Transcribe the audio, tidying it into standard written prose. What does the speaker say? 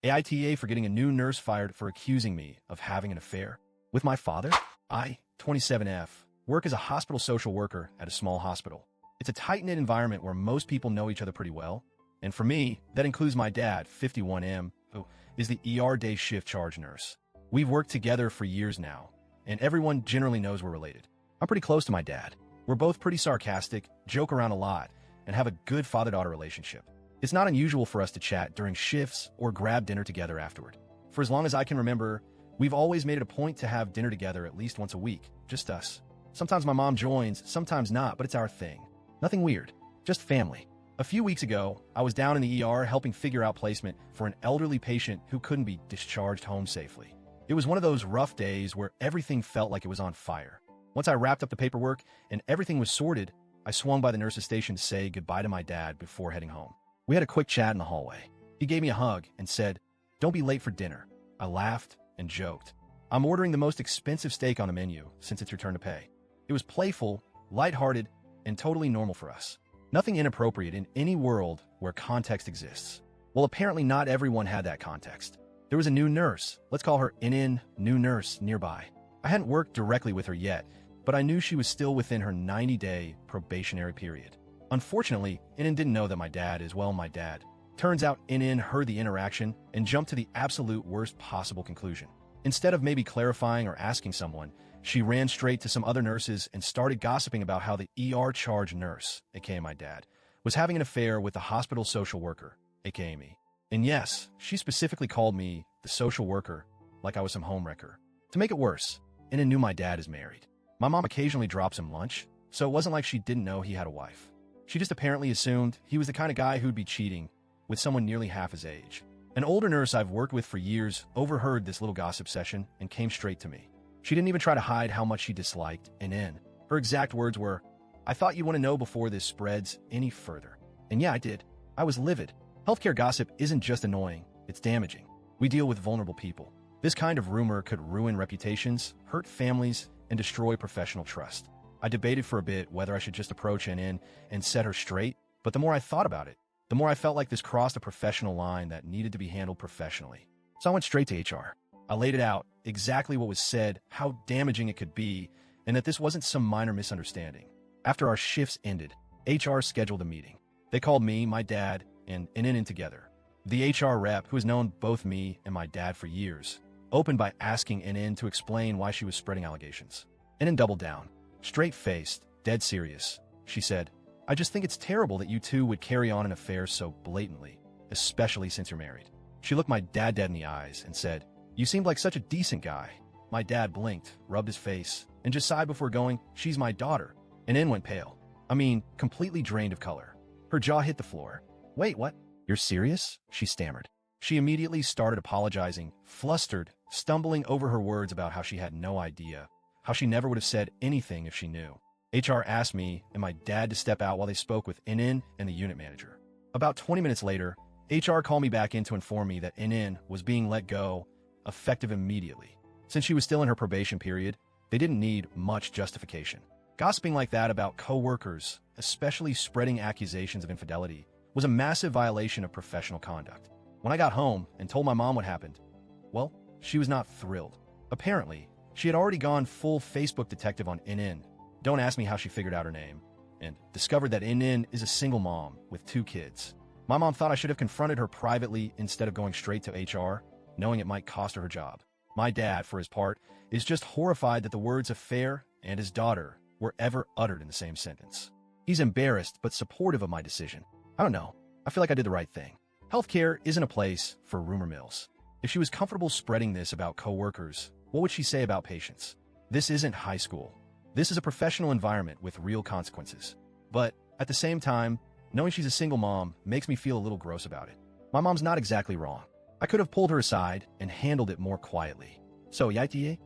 AITA for getting a new nurse fired for accusing me of having an affair with my father. I, 27F, work as a hospital social worker at a small hospital. It's a tight-knit environment where most people know each other pretty well. And for me, that includes my dad, 51M, who is the ER day shift charge nurse. We've worked together for years now, and everyone generally knows we're related. I'm pretty close to my dad. We're both pretty sarcastic, joke around a lot, and have a good father-daughter relationship. It's not unusual for us to chat during shifts or grab dinner together afterward. For as long as I can remember, we've always made it a point to have dinner together at least once a week, just us. Sometimes my mom joins, sometimes not, but it's our thing. Nothing weird, just family. A few weeks ago, I was down in the ER helping figure out placement for an elderly patient who couldn't be discharged home safely. It was one of those rough days where everything felt like it was on fire. Once I wrapped up the paperwork and everything was sorted, I swung by the nurse's station to say goodbye to my dad before heading home. We had a quick chat in the hallway. He gave me a hug and said, "Don't be late for dinner." I laughed and joked. I'm ordering the most expensive steak on the menu since it's your turn to pay. It was playful, lighthearted, and totally normal for us. Nothing inappropriate in any world where context exists. Well, apparently not everyone had that context. There was a new nurse, let's call her NN, new nurse, nearby. I hadn't worked directly with her yet, but I knew she was still within her 90-day probationary period. Unfortunately, NN didn't know that my dad is, well, my dad. Turns out NN heard the interaction and jumped to the absolute worst possible conclusion. Instead of maybe clarifying or asking someone, she ran straight to some other nurses and started gossiping about how the ER charge nurse, aka my dad, was having an affair with the hospital social worker, aka me. And yes, she specifically called me the social worker, like I was some homewrecker. To make it worse, NN knew my dad is married. My mom occasionally drops him lunch, so it wasn't like she didn't know he had a wife. She just apparently assumed he was the kind of guy who'd be cheating with someone nearly half his age. An older nurse I've worked with for years overheard this little gossip session and came straight to me. She didn't even try to hide how much she disliked NN. Her exact words were, "I thought you want to know before this spreads any further." And yeah, I did. I was livid. Healthcare gossip isn't just annoying, it's damaging. We deal with vulnerable people. This kind of rumor could ruin reputations, hurt families, and destroy professional trust. I debated for a bit whether I should just approach NN and set her straight, but the more I thought about it, the more I felt like this crossed a professional line that needed to be handled professionally. So I went straight to HR. I laid it out, exactly what was said, how damaging it could be, and that this wasn't some minor misunderstanding. After our shifts ended, HR scheduled a meeting. They called me, my dad, and NN in together. The HR rep, who has known both me and my dad for years, opened by asking NN to explain why she was spreading allegations. NN doubled down. Straight-faced, dead serious. She said, "I just think it's terrible that you two would carry on an affair so blatantly, especially since you're married." She looked my dad dead in the eyes and said, "You seemed like such a decent guy." My dad blinked, rubbed his face, and just sighed before going, "She's my daughter." And NN went pale. I mean, completely drained of color. Her jaw hit the floor. "Wait, what? You're serious?" she stammered. She immediately started apologizing, flustered, stumbling over her words about how she had no idea, how she never would have said anything if she knew. HR asked me and my dad to step out while they spoke with NN and the unit manager. About 20 minutes later, HR called me back in to inform me that NN was being let go, effective immediately. Since she was still in her probation period, they didn't need much justification. Gossiping like that about co-workers, especially spreading accusations of infidelity, was a massive violation of professional conduct. When I got home and told my mom what happened, well, she was not thrilled. Apparently, she had already gone full Facebook detective on NN. Don't ask me how she figured out her name, and discovered that NN is a single mom with 2 kids. My mom thought I should have confronted her privately instead of going straight to HR, knowing it might cost her her job. My dad, for his part, is just horrified that the words affair and his daughter were ever uttered in the same sentence. He's embarrassed but supportive of my decision. I don't know. I feel like I did the right thing. Healthcare isn't a place for rumor mills. If she was comfortable spreading this about coworkers, what would she say about patients? This isn't high school. This is a professional environment with real consequences. But at the same time, knowing she's a single mom makes me feel a little gross about it. My mom's not exactly wrong. I could have pulled her aside and handled it more quietly. So, AITA,